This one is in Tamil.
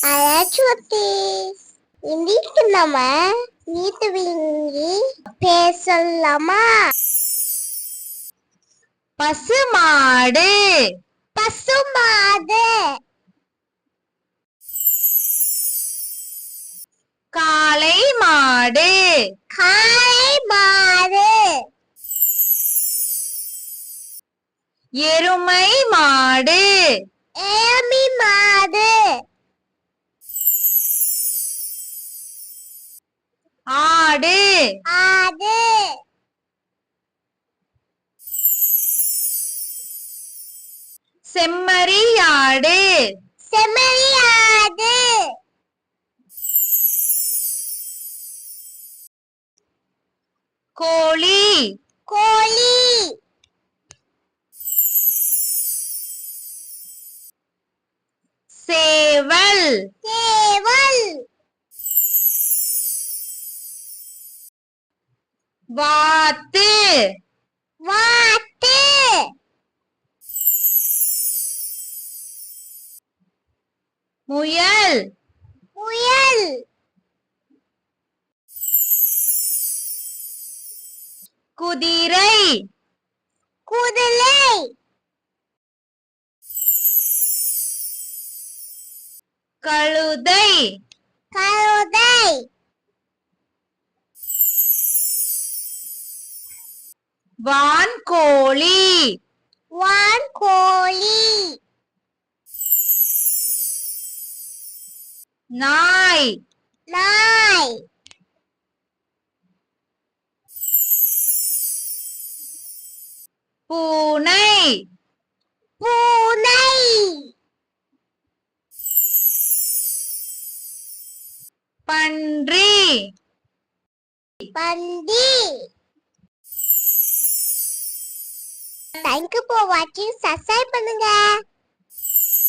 அழச்சுத்தி இன்னைக்கு நம்ம நீத்து விழுங்கி பேசலாமா? பசுமாடு பசுமாடு, காளை மாடு காளை மாடு, எருமை மாடு ஏமி மாடு, ஆடு ஆடு, செம்மறியாடு செம்மறியாடு, கோழி கோழி, சேவல் சேவல், வாத்து வாத்து, முயல் முயல், குதிரை குதிரை, கழுதை கழுதை, வான்கோழி வான்கோழி, நாய் நாய், பூனை பூனை, பன்றி பன்றி. Thank you for watching. Subscribe பண்ணுங்க.